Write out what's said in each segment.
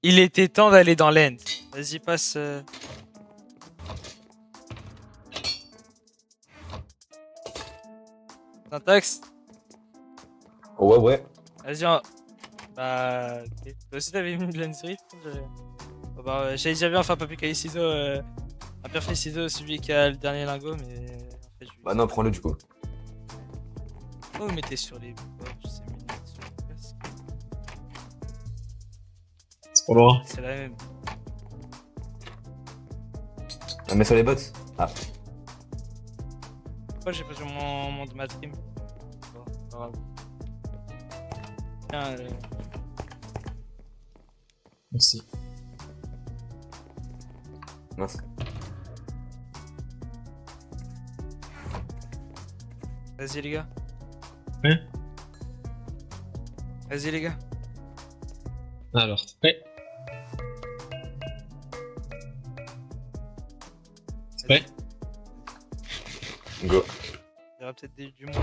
Il était temps d'aller dans l'end. Vas-y, passe. Syntaxe. Ouais, ouais. Vas-y, bah. Ok. Toi aussi, t'avais mis de l'end Rift. Oh, bah, j'allais dire bien, enfin, pas plus qu'à ciseaux. Un parfait ciseau, celui qui a le dernier lingot, mais. En fait, Bah non, prends-le du coup. Pourquoi vous mettez sur les bords, je sais, mais sur les casques. C'est pas loin. C'est la même. Ah, mais sur les bots. Ah. Pourquoi j'ai pas sur mon de ma trim? Bon, pas grave. Tiens, Merci. Mince. vas-y les gars. Ouais. Vas-y les gars. Alors, t'es prêt? T'es prêt? Go. Il y aura peut-être du monde.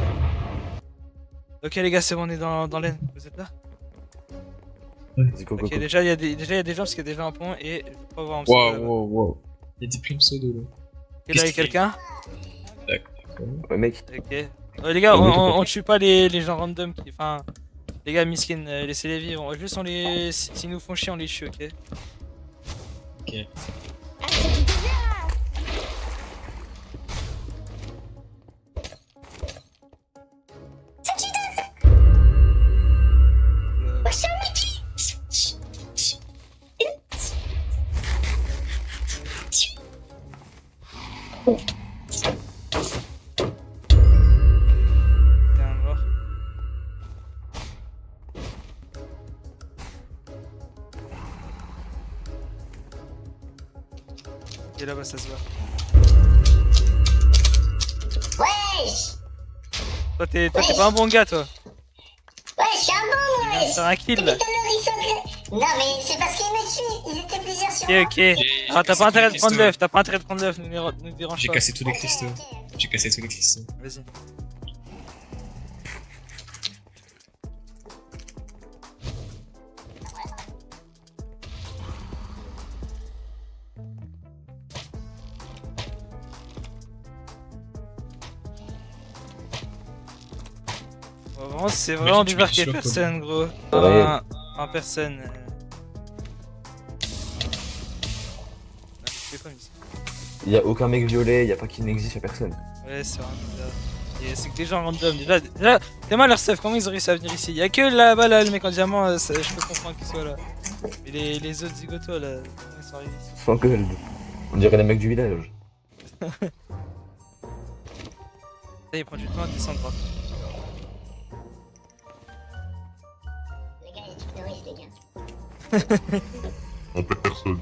Ok les gars, c'est bon, on est dans l'aine. Vous êtes là? Vas-y, go, go, Ok, go. déjà il y a des gens parce qu'il y a déjà un pont et je peux pas voir en dessous. Wow, wow, wow. Il y a des primes pseudo là. Ok, là il y a quelqu'un. D'accord. Ouais, mec. Ok. Les gars, On est tout on tue pas les gens random qui. Enfin. Les gars, miskin, laissez-les vivre. Juste on les. S'ils nous font chier, on les tue, ok? Ok. T'es un mort. Ok, là-bas ça se voit. Wesh! Toi, t'es pas un bon gars, toi. Ouais, je suis un bon, Tu viens de wesh! faire un kill là. Depuis tout à l'heure, ils sont... Non, mais c'est parce qu'ils me tuent. Ils étaient plusieurs sur Ok, moi. ok. Ah, t'as pas intérêt de prendre l'œuf, t'as pas intérêt de prendre l'œuf, nous dérange J'ai pas. cassé tous les Ok, cristaux. ok. J'ai cassé tous les cristaux. Vas-y. Bon, vraiment, c'est vraiment tu bizarre mets qu'il y ait sur personne, gros. Ouais. En personne. Je fais comme ici. Y'a aucun mec violet, y'a pas qui n'existe, y'a personne. Ouais, c'est vraiment bizarre. Et c'est que des gens random. Déjà c'est mal leur stuff, comment ils ont réussi à venir ici? Y'a que là-bas, là, le mec en diamant, je peux comprendre qu'il soit là. Mais les autres zigotos, là, comment ils sont arrivés ici? Sans gold. On dirait les mecs du village. Ça, il prend du temps à descendre droite. Les gars, il y a des terroristes, les gars. En personne.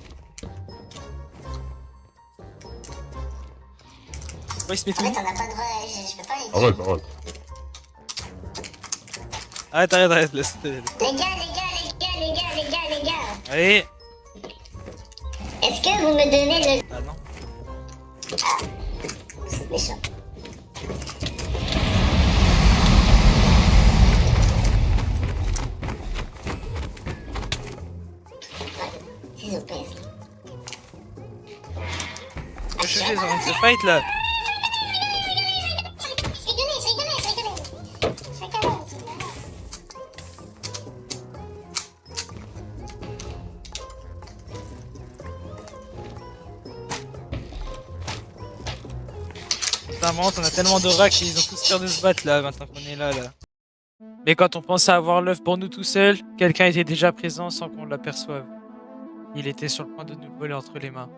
Ouais, il se met En tout. fait, on n'a pas de vrai... Je peux pas les... Arrête, arrête. Arrête, laisse. Les gars, les gars, les gars, les gars, les gars, les gars. Allez. Est-ce que vous me donnez le... Ah non. C'est méchant. C'est OP, ça. Je suis en train de se fight là. Je rigolais, je rigolais, je rigolais. Je rigolais. Putain, vraiment, on a tellement de racks qu'ils ont tous peur de se battre là, maintenant qu'on est là. Mais quand on pensait avoir l'œuf pour nous tout seuls, quelqu'un était déjà présent sans qu'on l'aperçoive. Il était sur le point de nous le voler entre les mains.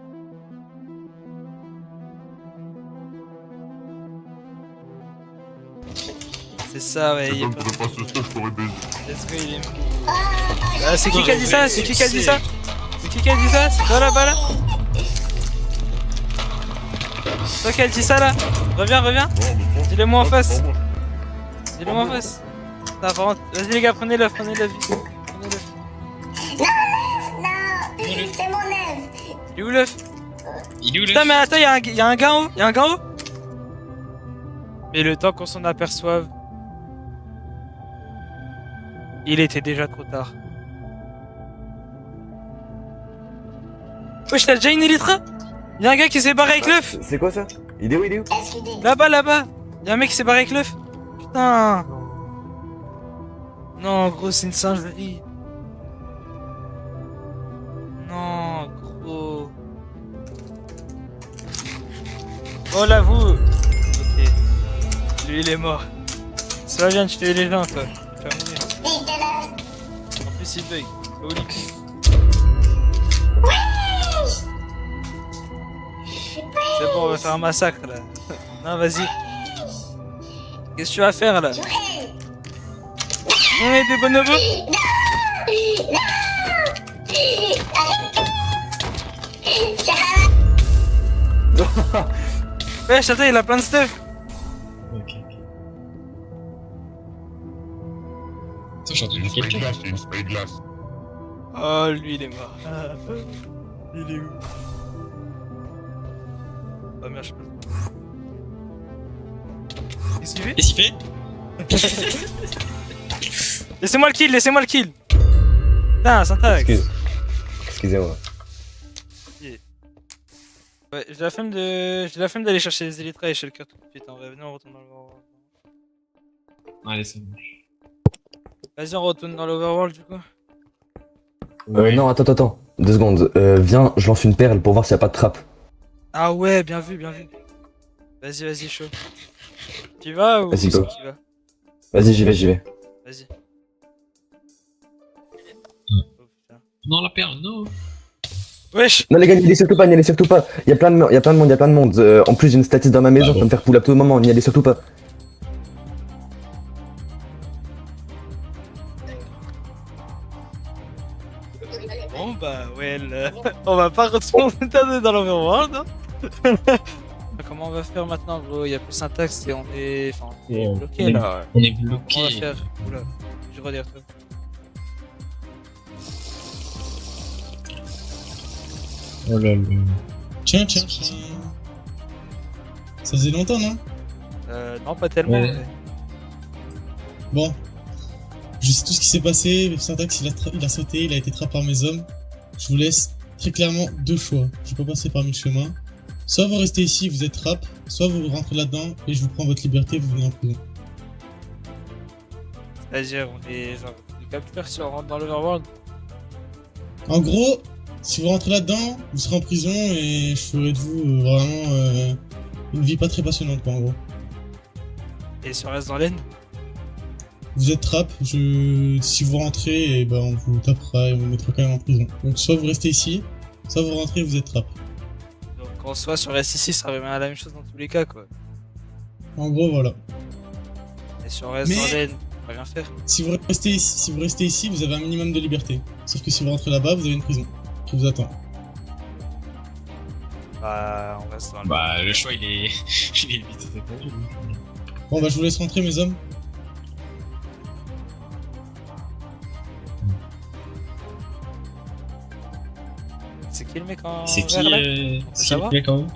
C'est ça, ouais. C'est Il est comme pas... tu veux pas ce stuff, je t'aurais baisé. Let's go, il est... Ah, c'est qui qui a dit ça? C'est qui qui a dit ça? C'est qui qui a dit ça? C'est toi là-bas là? C'est toi qui a dit ça là? Reviens. Non, mais toi. Dis-le moi en Ah, face. c'est pas moi. Dis-le moi en face. Putain, par contre, vas-y les gars, prenez l'œuf, vite. Prenez-le. Non, c'est mon œuf. Il est où l'œuf? Il est où Putain, le... mais attends, y'a un gars en haut. Y'a un gars en haut. Mais le temps qu'on s'en aperçoive, il était déjà trop tard. Wesh, t'as déjà une élytra? Y'a un gars qui s'est barré avec l'œuf. C'est quoi ça? Il est où? Il est où? SQD. Là-bas, là-bas. Y'a un mec qui s'est barré avec l'œuf. Putain. Non, gros, c'est une singerie. Non, gros. Oh, là, vous. Ok. Lui, il est mort. Ça va bien de tuer les gens, toi. Terminé. Vive de l'heure. En plus, il bug. Holy. C'est bon, on va faire un massacre, là. Non, vas-y. Qu'est-ce que tu vas faire, là? On est des bonobos? Wesh, attends, il a plein de stuff. Ok. Attends, j'ai C'est entendu une spray quelqu'un. glace, c'est une spray glace. Oh, lui, il est mort. Il est où? Oh merde, je sais pas. Qu'est-ce qu'il fait? Qu'est-ce qu'il fait? Laissez-moi le kill, laissez-moi le kill. Putain, syntaxe. Excusez-moi. Ouais, j'ai la flemme d'aller chercher les élytras et chez le cœur tout de suite. En vrai, venez, on retourne dans l'overworld. Allez, c'est bon. Vas-y, on retourne dans l'overworld du coup. Non, attends. 2 secondes. Viens, je lance une perle pour voir s'il y a pas de trappe. Ah ouais, bien vu, bien vu. Vas-y, chaud. Tu vas ou Vas-y, c'est go. qui va? Vas-y, j'y vais. Vas-y. Mm. Oh putain. Non, la perle, non. Wesh! Non, les gars, n'y allez surtout pas. Il y a plein de monde. En plus, j'ai une statiste dans ma maison, Ah je bon. peux me faire pull up tout le moment. N'y allez surtout pas. Bon bah, on va pas retourner dans l'overworld, hein. Comment on va faire maintenant, gros? Y'a plus syntaxe et on est. Enfin, on est Ouais, bloqué on est- là. On est Comment on va bloqué. faire? Oula, je redire toi. Oh là là. Tiens. Ça faisait longtemps, non? Non, pas tellement. Ouais. mais- Bon. Je sais tout ce qui s'est passé. Syntax, il a sauté, il a été trappé par mes hommes. Je vous laisse très clairement 2 choix. Je peux pas passer par 1000 chemins. Soit vous restez ici, vous êtes trap, soit vous rentrez là-dedans et je vous prends votre liberté, vous venez en prison. C'est-à-dire, on est genre des capteurs si on rentre dans l'overworld. En gros, si vous rentrez là-dedans, vous serez en prison et je ferai de vous vraiment une vie pas très passionnante, quoi, en gros. Et si on reste dans l'aine, Vous êtes trap, si vous rentrez, ben on vous tapera et on vous mettra quand même en prison. Donc soit vous restez ici, soit vous rentrez et vous êtes trap. donc en soi, si on reste ici, ça revient à la même chose dans tous les cas, quoi. En gros, voilà. Et si on reste Mais- dans l'aine, on va rien faire. Si vous restez ici, vous avez un minimum de liberté. Sauf que si vous rentrez là-bas, vous avez une prison qui vous attend. Bah, on reste dans l'aine. Bah, le choix, il est. Il est vite répondu. Bon bah je vous laisse rentrer mes hommes. C'est qui le mec en C'est qui, vert, là c'est qui Ça le va mec en haut?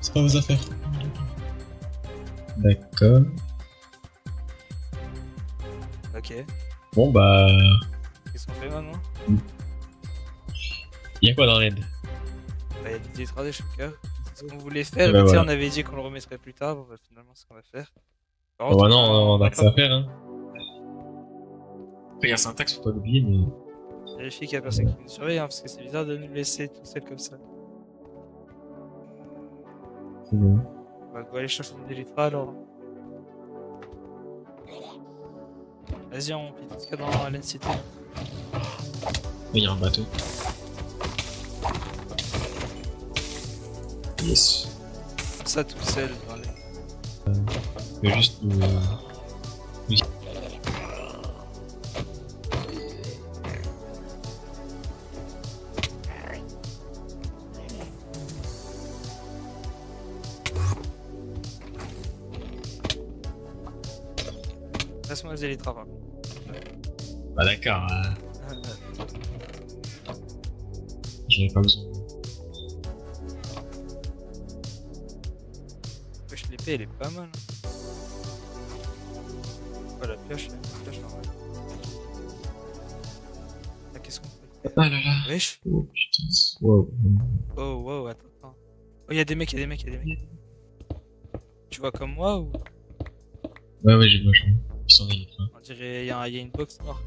C'est pas vos affaires. D'accord. Ok. Bon, bah. Qu'est-ce qu'on fait maintenant? Y'a quoi dans l'aide? Bah, il y a des étrangers chez le cœur. C'est ce qu'on voulait faire, Eh mais ben tu sais, voilà. on avait dit qu'on le remettrait plus tard. Bon, bah, finalement, c'est ce qu'on va faire. Par Oh contre, bah non, on va a que ça à pas faire, hein. Après, y'a Syntax, faut pas l'oublier, mais. vérifier qu'il y a personne qui nous surveille, hein, parce que c'est bizarre de nous laisser tout seul comme ça. C'est bon. On va go aller chercher des élytras alors. Vas-y, on plie tout ce qu'il y a dans l'aine cité. Il y a un bateau. Yes. Comme ça, tout seul dans l'aine. Mais juste nous. Laisse-moi les élytras, par contre. Bah d'accord, j'en ai pas besoin. Wesh, l'épée, elle est pas mal. Oh, la pioche, en vrai. Ah, qu'est-ce qu'on fait? Ah là là. Wesh. Oh putain. Wow. Oh, wow, attends, attends. Oh, y'a des mecs, y'a des mecs, y'a des mecs. Tu vois comme moi ou? Ouais, ouais, j'ai moche. Ils sont des trains. On dirait y'a une box noire.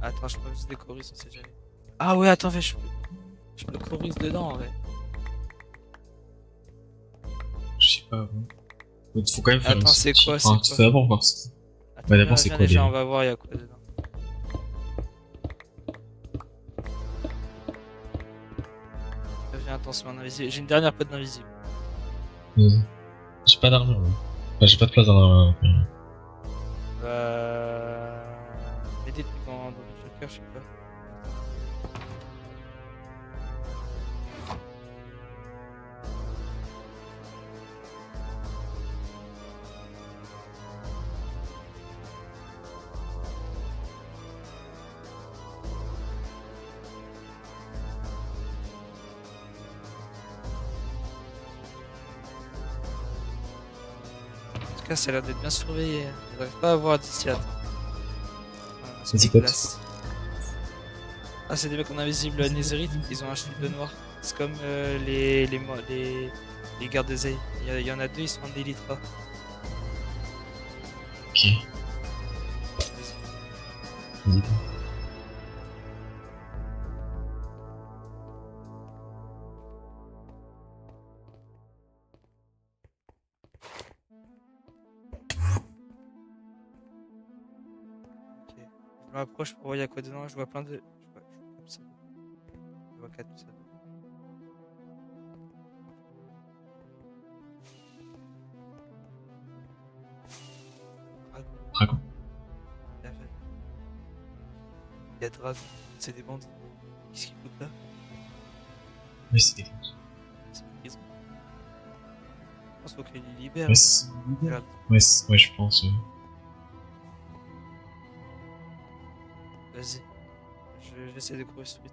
Attends, je peux juste des choristes, on sait jamais. Ah ouais, attends, je peux choriste dedans en vrai. Je sais pas. Ouais. Faut quand même faire Attends, une c'est sortie. quoi, Enfin, c'est faut quoi? d'abord voir ça. Attends, Bah, d'abord, c'est viens quoi, déjà, déjà on va voir y'a quoi dedans. Viens, attends, c'est mon invisible. J'ai une dernière pote d'invisible. J'ai pas d'armure. Hein. Enfin, j'ai pas de place dans l'armure. Mets des trucs dans le joker, je sais pas. En tout cas, ça a l'air d'être bien surveillé. On n'arrive pas à voir d'ici là. Vas-y, pote. Ah, c'est des mecs en invisible Netherite, ils ont un shield noir. C'est comme les gardes de Zay. Il y en a deux, ils sont en Elytra. Ok. Vas-y. Ok. Je m'approche pour voir il y a quoi dedans. Je vois plein de. Je vois 4 pseudos. Dragon. Il y a Dragon, c'est des bandits. Qu'est-ce qu'ils foutent là? Mais c'est des C'est une prison. Je pense qu'il faut qu'ils les libèrent. Ouais, Regarde. ouais, je pense. Vas-y. J'essaie de courir ce truc.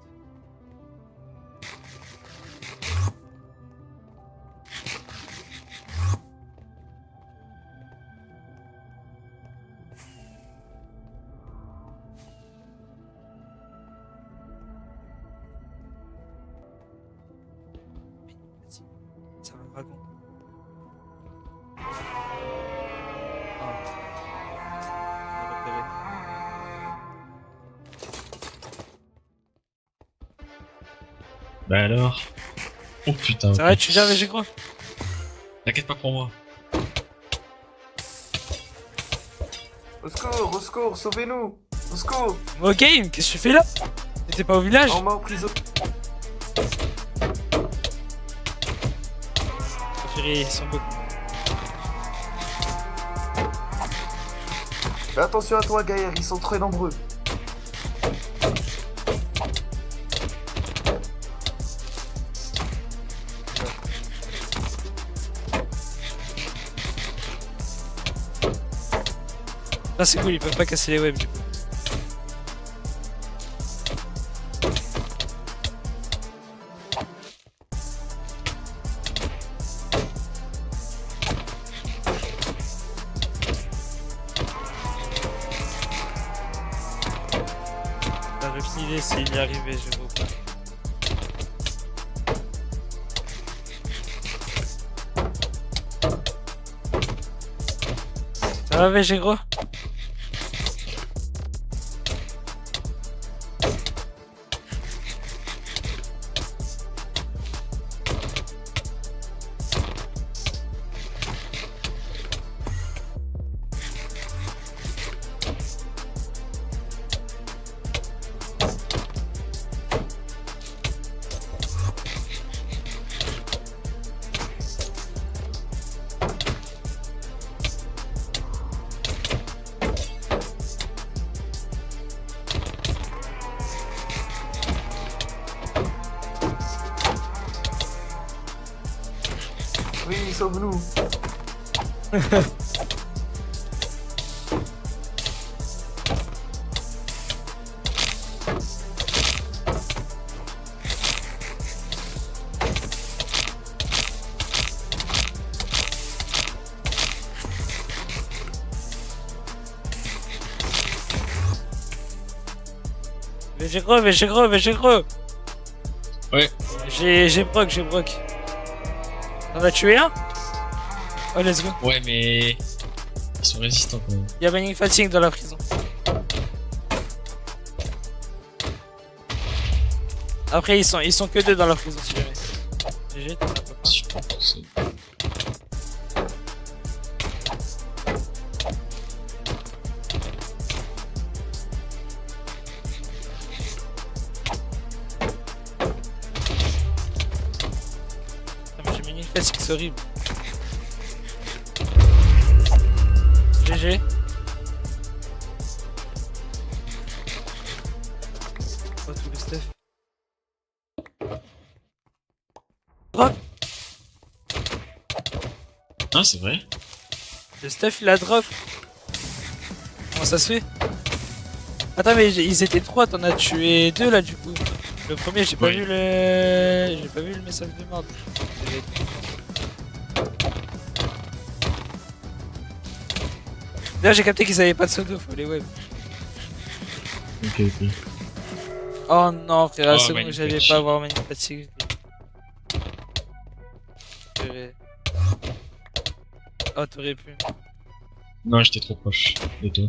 Vas-y. C'est un dragon. Ah. On l'a repéré. Bah alors. Oh putain. Ça ok. va, tu viens, mais j'ai quoi? T'inquiète pas pour moi. Au secours, sauvez-nous! Au secours! Moi, game, qu'est-ce que tu fais là? T'étais pas au village? On m'a en prison! Chérie, ils sont beaux. Fais attention à toi, Gaël, ils sont très nombreux. Ah, c'est cool, ils peuvent pas casser les webs du coup. T'as aucune idée s'il y arrivait, je vois pas. Ça va, VG gros? Oui, sauve-nous! VG gros, VG gros, VG gros. Ouais. J'ai broc. T'en as tué un? Oh, let's go. Ouais, mais. Ils sont résistants quand même. Y'a Banning Fatigue dans la prison. Après, ils sont que deux dans la prison, si jamais. GG, t'en as pas plein. Je pense que c'est- Putain, mais j'ai Banning Fatigue, c'est horrible. GG. Oh, tout le stuff. Drop. Ah, c'est vrai? Le stuff il a drop. Comment ça se fait? Attends mais ils étaient trois, t'en as tué deux là du coup. Le premier j'ai pas Oui. vu le. J'ai pas vu le message de merde. D'ailleurs j'ai capté qu'ils avaient pas de pseudo, faut les web. Ok. Oh non frère, la Oh, seconde Manic j'allais Fatigue. pas avoir Manic Fatigue. Oh t'aurais pu. Non, j'étais trop proche. Et toi?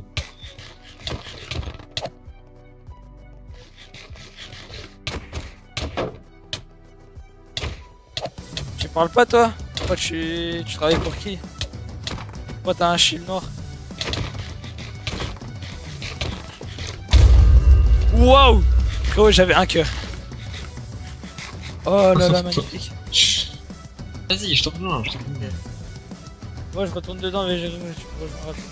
Tu parles pas toi? Pourquoi tu travailles pour qui? Pourquoi t'as un shield noir? Wow! Frérot j'avais un cœur. Oh là là magnifique. Vas-y, je t'en prie, je t'en prie. Moi je retourne dedans mais je peux rejoindre rapidement.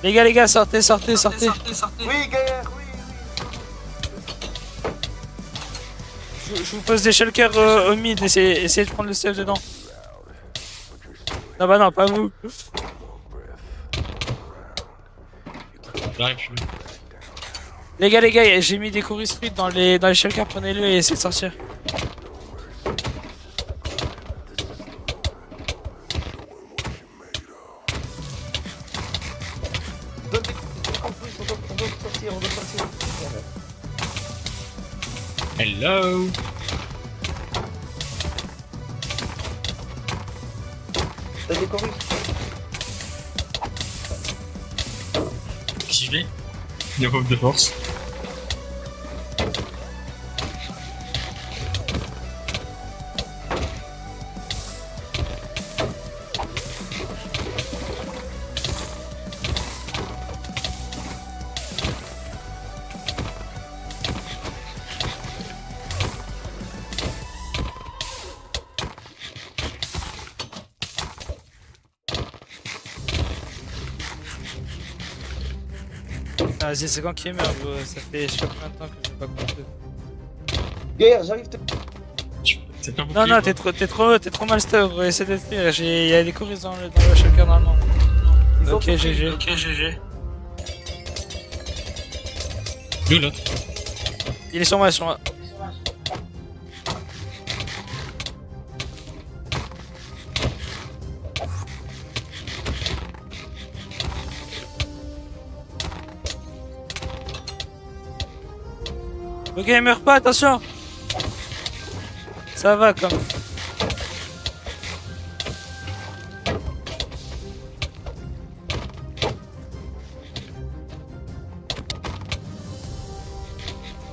Les gars, sortez. Oui, Gaillard, oui. Je vous pose des shulkers au mid, essayez de prendre le stuff dedans. Non bah non, pas vous. J'arrive, je suis là. Les gars, j'ai mis des chorus fruits dans les shulkers, prenez-le et essayez de sortir. Donne des coups de plus, on doit sortir. Hello! T'as des chorus? J'y vais. Il y a pas de force. Ah, vas-y, c'est quand qui est merde, bro. Ça fait je sais pas combien de temps que je vais pas compter. Gaillard, j'arrive. C'est pas beaucoup. Non, t'es trop mal stuff, bro. Essaie d'être pire. Il y a des chorus dans le shulker normalement. Ok, GG. D'où l'autre? Il est sur moi. Ok, il meurt pas, attention. Ça va comme.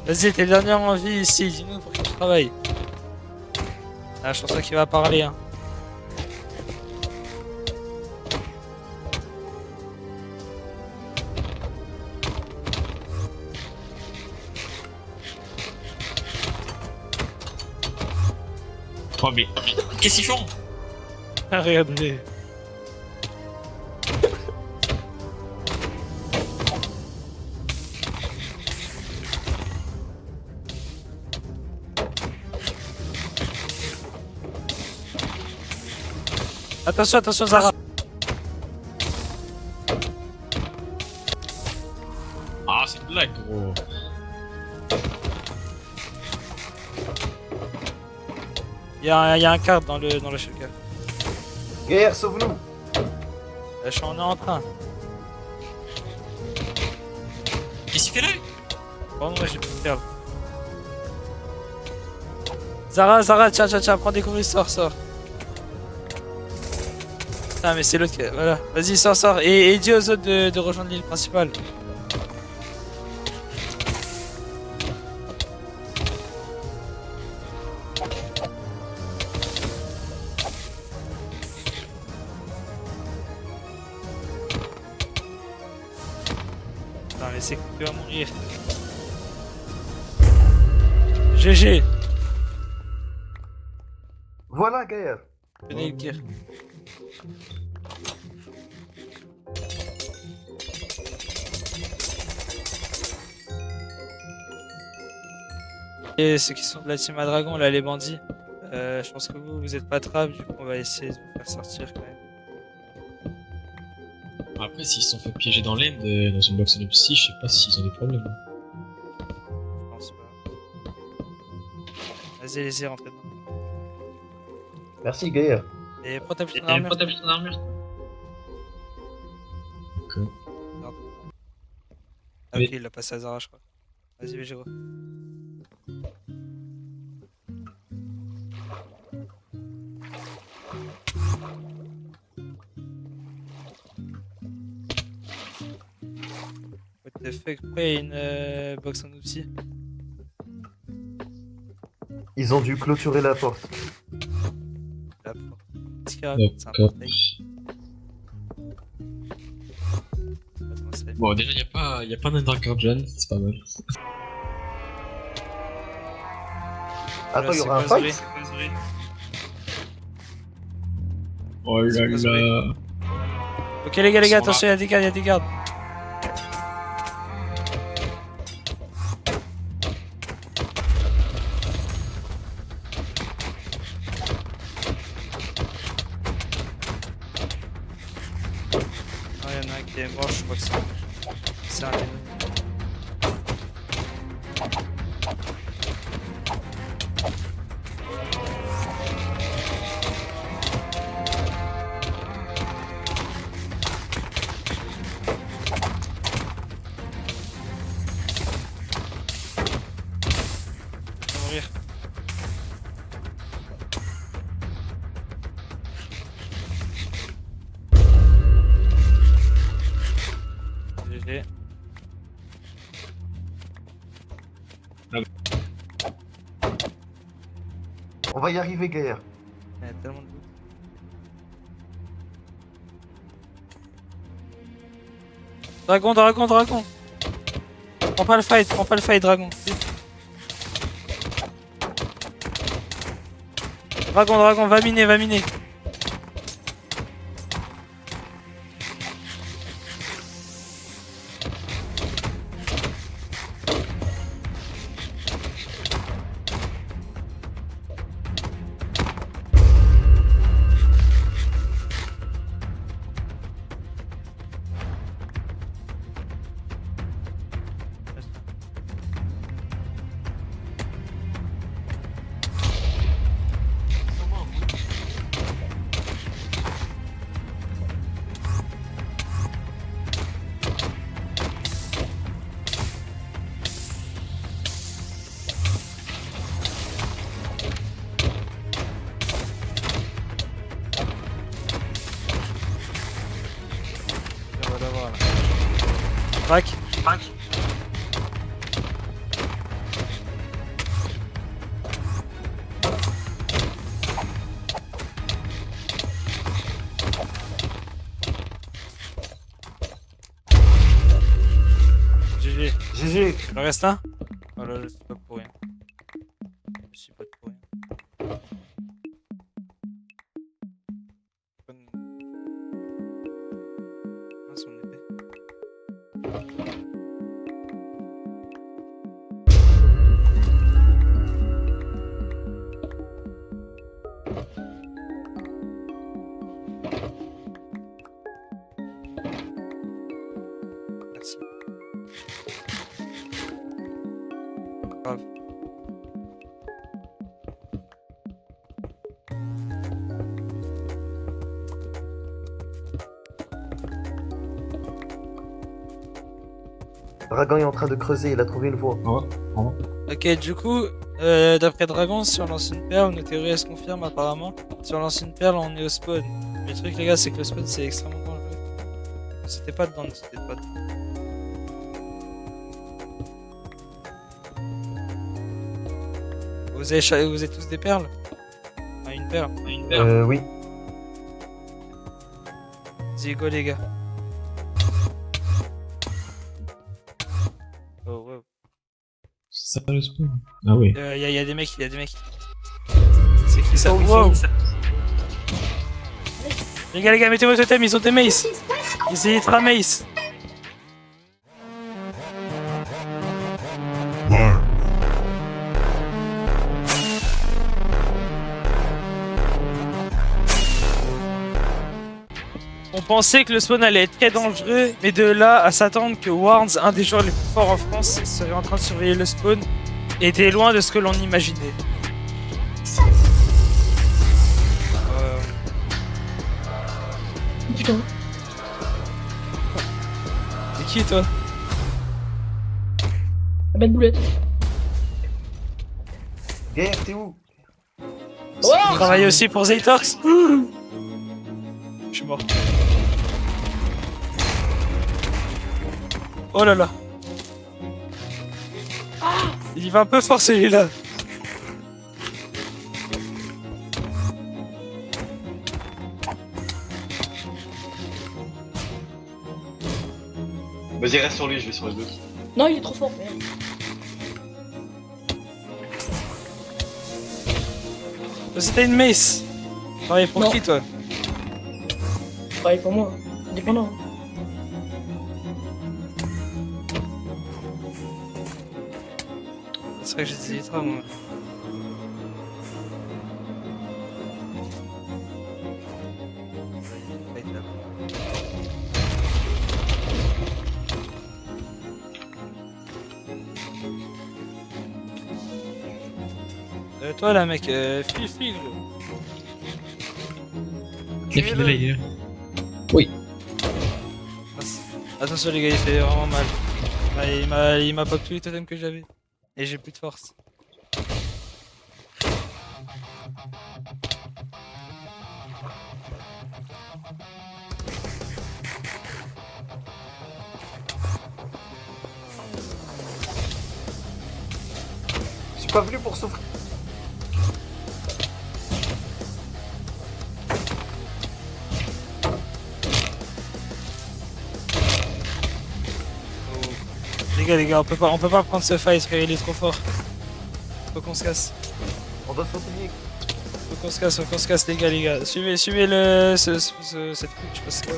Vas-y, t'es le dernier en vie ici, dis-nous pour qu'il travaille. Ah, je pense pas qu'il va parler, hein. Oh, mais. Qu'est-ce qu'ils font? Ah, regardez. Attention, Zara. Ah, c'est une blague, gros. y a un cart dans le shotgun. Gaillard, sauve-nous. Je en ai en train. Qu'est-ce qu'il fait là? Pardon, moi j'ai plus de perles. Zara, tiens, prends des courriers, sors. Putain, mais c'est l'autre qui... Voilà, vas-y, sors. Et dis aux autres de rejoindre l'île principale. Putain, mais c'est que tu vas mourir. GG. Voilà, Gaillard. Venez le gear. Et ceux qui sont de la team à dragon, là, les bandits, je pense que vous êtes pas trappes, du coup on va essayer de vous faire sortir quand même. Après, s'ils se sont fait piéger dans l'end, dans une box en psy, je sais pas s'ils ont des problèmes. Je pense pas. Vas-y, laissez rentrer dedans. Merci, Gaillard. Et protège ton Et armure. protège ton armure. Ah ok, il l'a passé à Zara, je crois. Vas-y, Végéro. What the fuck, pourquoi il y a une box en outil? Ils ont dû clôturer la porte. Là, pour... Qu'est-ce qu'il raconte? C'est un D'accord. portail. Attends, c'est- Bon, déjà, y a pas d'Ender Guardian, c'est pas mal. Attends, il y c'est aura un quoi, fight? Oh là C'est quoi, ce là. Ok les gars, Ils sont attention, il y a des gardes. Non, il y en a un qui est mort, je crois que c'est un ennemi. Il va mourir. GG. On va y arriver, Gaillard. Il y a tellement de loot. Dragon. Prends pas le fight, dragon. Vite. Dragon, va miner. On va l'avoir là. Crac. GG. GG. Il en reste un? Voilà, je suis pas pour rien. Je suis pas pour rien. Ah, son épée. Merci. Grave. Dragon est en train de creuser, il a trouvé une voie. Ok, du coup, d'après Dragon, si on lance une perle, nos théories elles se confirment apparemment. Si on lance une perle, on est au spawn. Mais le truc, les gars, c'est que le spawn c'est extrêmement dangereux. C'était pas dedans, c'était pas dedans. Vous avez tous des perles? Ah, une perle. Oui. Vas-y, go les gars. Oh, wow. C'est ça le spawn. Ah oui. Y a des mecs, C'est qui ça? Wow. Les gars, mettez vos totems, ils ont des maces. Ils élytra mace. On pensait que le spawn allait être très dangereux, mais de là à s'attendre que Warns, un des joueurs les plus forts en France, serait en train de surveiller le spawn, était loin de ce que l'on imaginait. Putain. C'est qui toi? La belle boulette. Gaër, t'es où? Tu travailles aussi pour Zaytox? Je suis mort. Oh là là. Il y va un peu fort celui-là. Vas-y, reste sur lui, je vais sur les autres. Non, il est trop fort, merde. C'était une mace. Travaille pour Non. qui toi? Pareil pour moi, indépendant. C'est vrai que j'ai des élytras moi. Toi là mec, file. Il a filé là, il est là. Attention les gars, il fait vraiment mal. Il m'a pop tous les totems que j'avais. Et j'ai plus de force. Je suis pas venu pour souffrir. Les gars, on peut pas prendre ce fight, parce qu'il est trop fort. Faut qu'on se casse. On doit sauter. Faut qu'on se casse les gars. Suivez cette truc, je sais pas c'est quoi.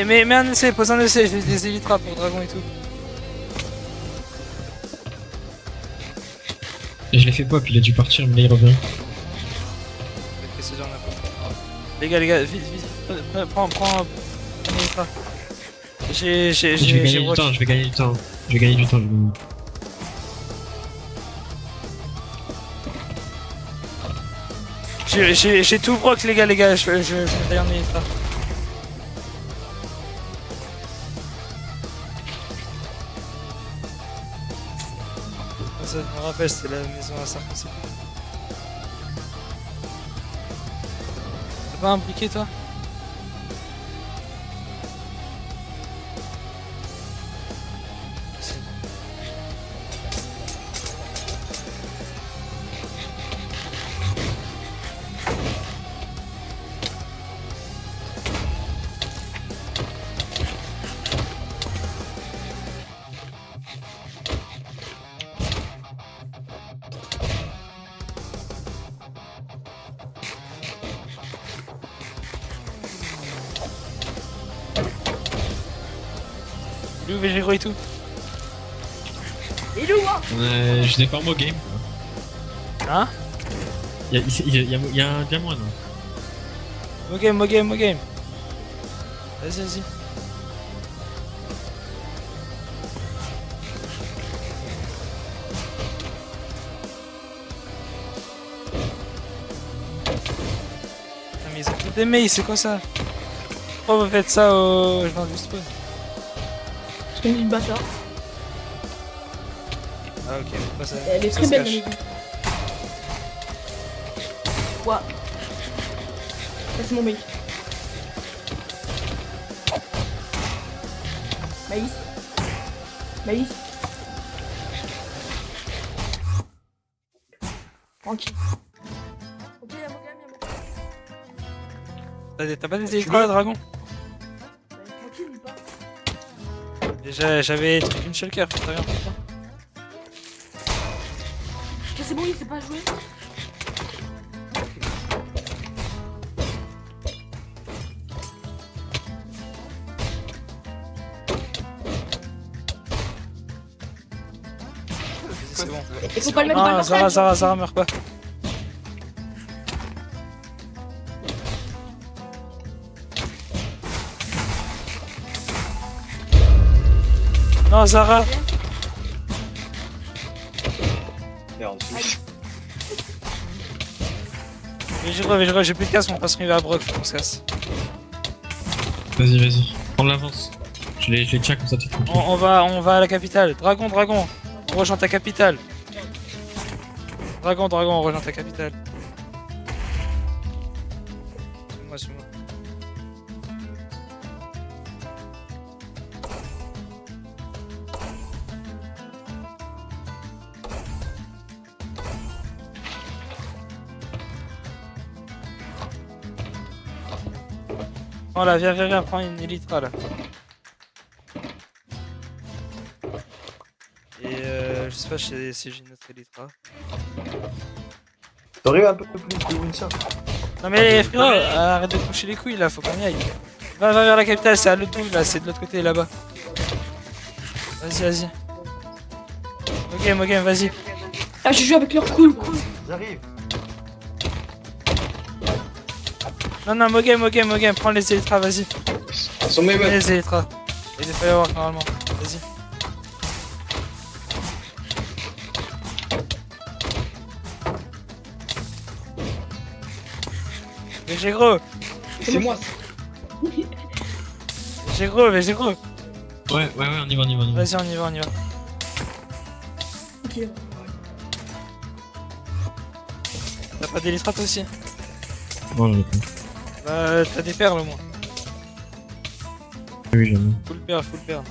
Mais un essai, pose un essai, j'ai des élytras pour dragon et tout. Et je l'ai fait pop, il a dû partir, mais là il revient. Les gars, vite, prends un élytra. Je vais gagner du temps. J'ai tout broc les gars, je mets un élytra. Ça me rappelle, c'était la maison à Sarkozy. T'as pas un briquet toi? Il est où Végéro et tout? Il est où hein? Je n'ai pas mon game. Hein? Il y a un diamant là. Mo game. Vas-y. mais ils ont tous des mails, c'est quoi ça? Pourquoi vous faites ça aux gens du spawn? Parce qu'on est du bâtard. Ah ok, pourquoi ça? Elle est ça très se belle, la cache. maison. Ouah. Ça, c'est mon mec. Maïs. Maïs. Tranquille. Ok, y'a mon gamme, T'as pas des électras, dragon? tranquille ou pas? Déjà, j'avais une shulker, t'as rien fait ça? Mais c'est bon, il sait pas jouer. C'est bon. Il faut pas le mettre dans Ah, le Zara meurt pas. Non, Zara! Merde, Mais j'ai plus de casse, on passe vers Brock, faut qu'on se casse. Vas-y. Prends de l'avance. Je les tiens comme ça, tu te tranquille. On va à la capitale. Dragon, on rejoint ta capitale. Dragon, on rejoint ta capitale. Suis-moi. Oh là, viens, prends une Elytra là. Et je sais pas si j'ai une autre Elytra. T'aurais un peu plus de Winshot. Non mais frérot, arrête de toucher les couilles là, faut qu'on y aille. Va vers la capitale, c'est à l'autre bout là, c'est de l'autre côté là-bas. Vas-y. Mogame, vas-y. Ah, je joue avec leur cool. J'arrive. Non, Mogame, prends les élytras, vas-y. Sur mes Prends les élytras. Il devrait y avoir normalement, vas-y. Mais j'ai gros. C'est moi. J'ai gros. Ouais, on y va. Vas-y, on y va. Ok. T'as pas d'élytra toi aussi? Non, j'en ai pas. Bah, t'as des perles au moins. Oui, j'en ai. Full perle.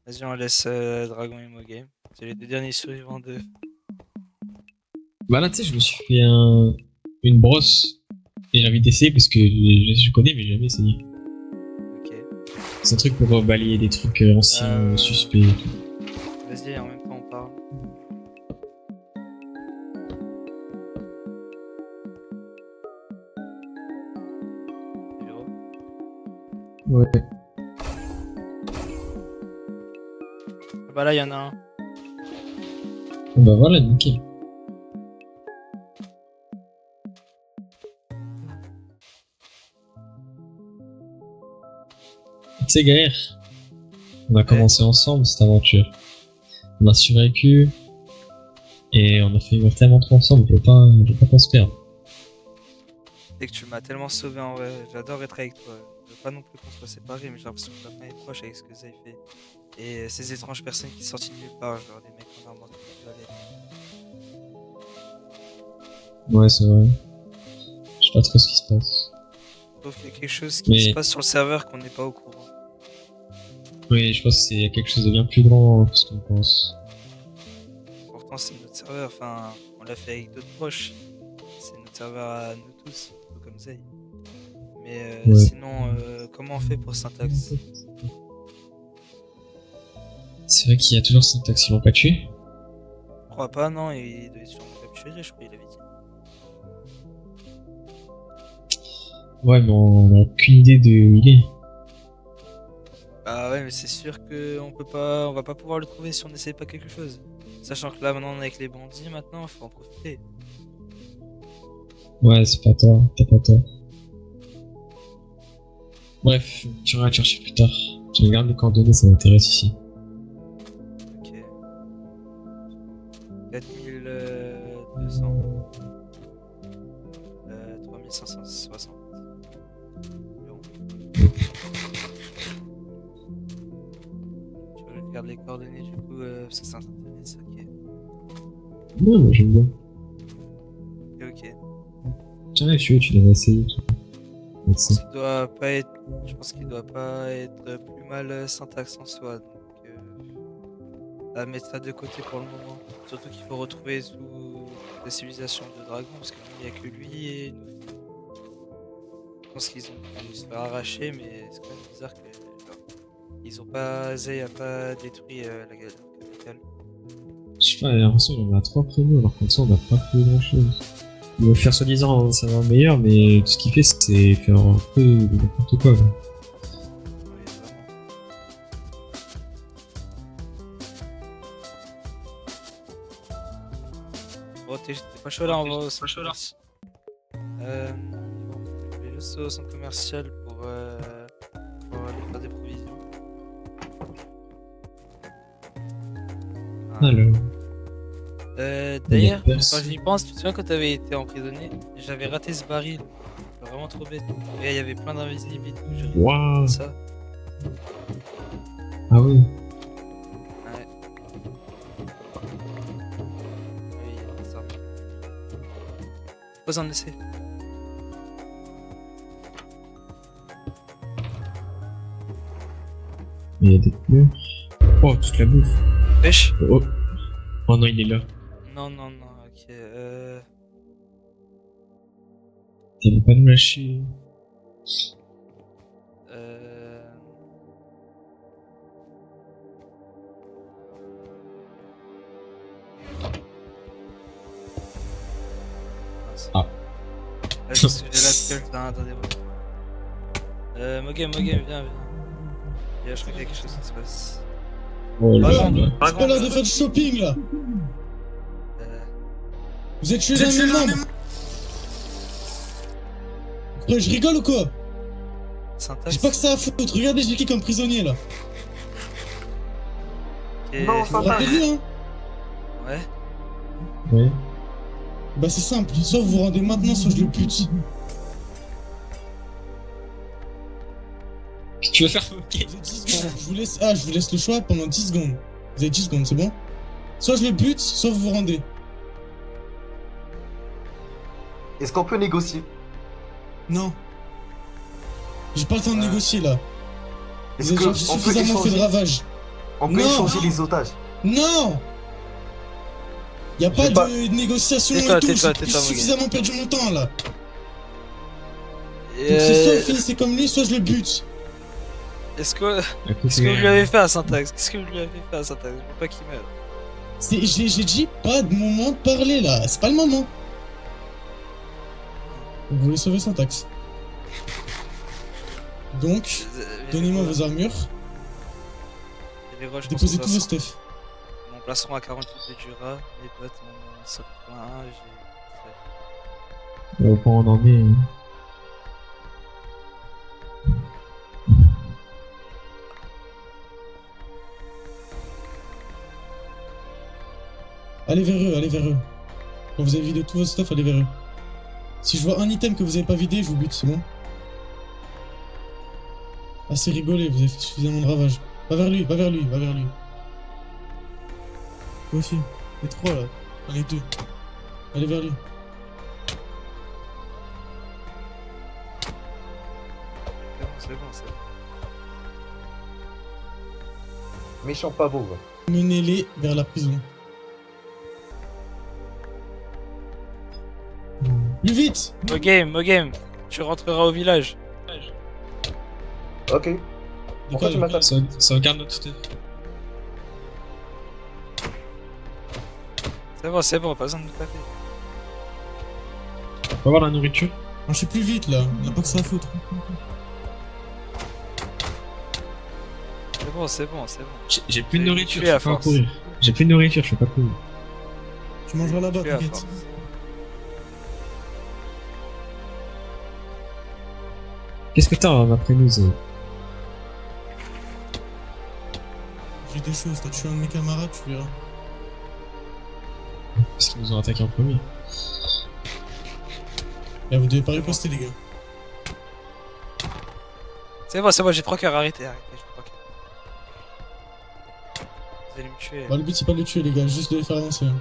Vas-y, on laisse Dragon et Mogame. C'est les deux derniers survivants de. Bah là, tu sais, je me suis fait une brosse. Et j'ai envie d'essayer parce que je connais, mais j'ai jamais essayé. Ok. C'est un truc pour balayer des trucs anciens, suspects et tout. Vas-y, en même temps, on parle. Hello. Ouais. Bah là, y'en a un. Bah voilà, nickel. Tu sais, Gaër, on a commencé ensemble cette aventure. On a survécu et on a fait tellement trop ensemble, je veux pas qu'on se perde. Dès que tu m'as tellement sauvé en vrai, j'adore être avec toi. Je veux pas non plus qu'on soit séparés, mais j'ai l'impression que la fin est proche avec ce que vous avez fait. Et ces étranges personnes qui sont sorties de nulle part, genre des mecs en armure violet. Ouais, c'est vrai. Je sais pas trop ce qui se passe. Sauf qu'il y a quelque chose qui se passe sur le serveur qu'on n'est pas au courant. Oui, je pense que c'est quelque chose de bien plus grand que ce qu'on pense. Pourtant, c'est notre serveur, enfin, on l'a fait avec d'autres proches. C'est notre serveur à nous tous, un peu comme Zay. Mais sinon, comment on fait pour Syntax? C'est vrai qu'il y a toujours Syntax, ils l'ont pas tué. Je crois pas, non, il devait sûrement capturer, je crois qu'il avait dit. Ouais, mais on a aucune idée de où il est. Bah ouais, mais c'est sûr que on va pas pouvoir le trouver si on n'essaie pas quelque chose. Sachant que là, maintenant, on est avec les bandits, maintenant, faut en profiter. Ouais, c'est pas tort, t'as pas tort. Bref, tu iras chercher plus tard. Je regarde les coordonnées, ça m'intéresse ici. Ok. 4200. 3560. Bon. Je regarde les coordonnées du coup, parce que ça m'intéresse, ok. Ouais, moi j'aime bien. Ok. Tiens, je suis tu l'avais essayé. Ça doit pas être... Je pense qu'il doit pas être plus mal syntaxe en soi, donc à mettre ça de côté pour le moment. Surtout qu'il faut retrouver sous la civilisation de dragon, parce qu'il n'y a que lui et nous. Je pense qu'ils ont dû se faire arracher, mais c'est quand même bizarre que genre, ils ont pas... Zay a pas détruit la capitale. Je sais pas, j'ai l'impression qu'il y en a 3 prévus, alors comme ça on n'a pas fait grand chose. Il va faire soi-disant ça va meilleur, mais tout ce qu'il fait c'est faire un peu de n'importe quoi. Là. Oui, vraiment. Bon, t'es pas chaud là, on va au centre commercial. Bon, je vais juste au centre commercial pour aller faire des provisions. Ah. Alors, D'ailleurs, Il y a quand personne. j'y pense, tu te souviens quand t'avais été emprisonné, j'avais raté ce baril. C'était vraiment trop bête. Et il y avait plein d'invisibilité. J'ai waouh. ça. Ah oui. Ouais. Oui, il y a ça. Pose un essai. Il y a des pneus. Oh, toute la bouffe. Pêche. Oh. Oh non, il est là. Non, non, non, ok. T'avais pas nous lâcher. Mince. Ah. Parce que j'ai la pioche, attendez-moi. Mogem, viens, viens. Et là, je crois qu'il y a quelque chose qui se passe. Oh là Dragon, là. C'est pas l'heure de faire du shopping là. Euh, Vous êtes tué d'un même membre. Après, je rigole ou quoi? syntaxe. J'ai pas que ça à foutre. Regardez, j'ai qui comme prisonnier là. Ok, Non, Vous vous Syntaxe. rappelez, hein? Ouais. Ouais. Bah c'est simple, soit vous vous rendez maintenant, soit je le bute. Qu'est-ce que tu veux faire? Ok. Vous avez 10 secondes, je vous laisse le choix pendant 10 secondes. Vous avez 10 secondes, c'est bon? Soit je le bute, soit vous vous rendez. Est-ce qu'on peut négocier? Non. J'ai pas le temps de négocier là. Est-ce Vous avez qu'on déjà peut suffisamment fait de échanger? ravages. On peut Non. échanger les otages. Non! Y'a pas J'ai pas- de négociation Tais-toi, et tout, tais-toi, j'ai tais-toi, mon suffisamment perdu mon temps là. Et, Donc c'est soit vous finissez comme lui, soit je le bute. Est-ce que, Écoute, qu'est-ce que vous lui avez fait à syntaxe? Qu'est-ce que vous lui avez fait à syntaxe? Je veux pas qu'il meure. J'ai dit pas de moment de parler là, c'est pas le moment. Vous voulez sauver Syntaxe. Donc, donnez-moi vos armures, déposez tous vos stuff. Mon plastron à 48 de Jura, les bottes en 5.1, j'ai... au point où on en est. Allez vers eux, allez vers eux. Quand vous avez vidé tout votre stuff, allez vers eux. Si je vois un item que vous avez pas vidé, je vous bute, c'est bon? Assez rigolé, vous avez fait suffisamment de ravages. Va vers lui, va vers lui, va vers lui. Toi aussi, les trois là. Allez, deux. Allez vers lui. C'est bon, c'est bon. Méchant pavot. va. Menez-les vers la prison. Plus vite! Mogame, tu rentreras au village. Ok. Pourquoi tu m'attaques? Ça regarde notre stuff. C'est bon, pas besoin de nous taper. On va voir la nourriture. Marchez plus vite là, on a pas que ça à foutre. C'est bon, c'est bon, c'est bon. J'ai plus de C'est nourriture, tué je à peux pas force. courir. J'ai plus de nourriture, je peux pas courir. Tu mangeras là-bas, Tué à t'inquiète. force. Qu'est-ce que t'as après nous, Zé? J'ai des choses, t'as tué un de mes camarades, tu verras. Parce qu'ils nous ont attaqué en premier. Là, vous devez pas riposter, les gars. C'est bon, j'ai 3 cœurs, arrêtez, j'ai 3 cœurs. Vous allez me tuer. Bah, le but, c'est pas de le tuer, les gars, juste de les faire avancer. Hein.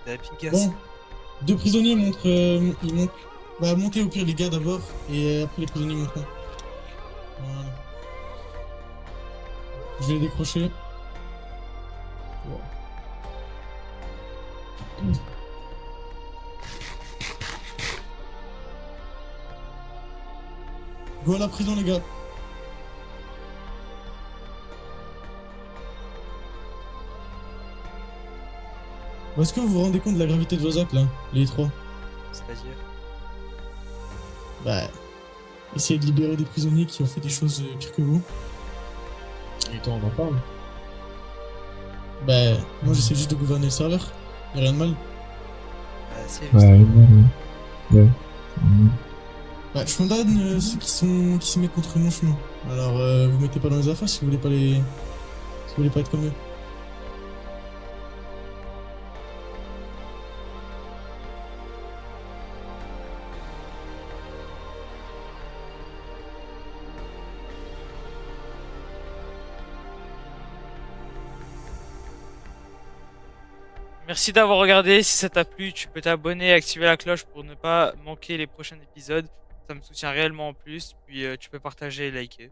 De la pigasse. Bon, deux prisonniers montrent. Ils montent. Bah, montez au pire, les gars, d'abord, et après, les prisonniers monteront. Voilà. Je vais les décrocher. Go à la prison, les gars. Bon, est-ce que vous vous rendez compte de la gravité de vos actes, là, les trois? C'est-à-dire. Bah, essayez de libérer des prisonniers qui ont fait des choses pires que vous. Et toi, on en parle. Bah, moi j'essaie juste de gouverner le serveur. Y'a rien de mal. C'est juste. Ouais. Bah, je condamne ceux qui se mettent contre mon chemin. Alors, vous mettez pas dans les affaires si vous voulez pas les. Si vous voulez pas être comme eux. Merci d'avoir regardé. Si ça t'a plu, tu peux t'abonner et activer la cloche pour ne pas manquer les prochains épisodes. Ça me soutient réellement en plus. Puis tu peux partager et liker.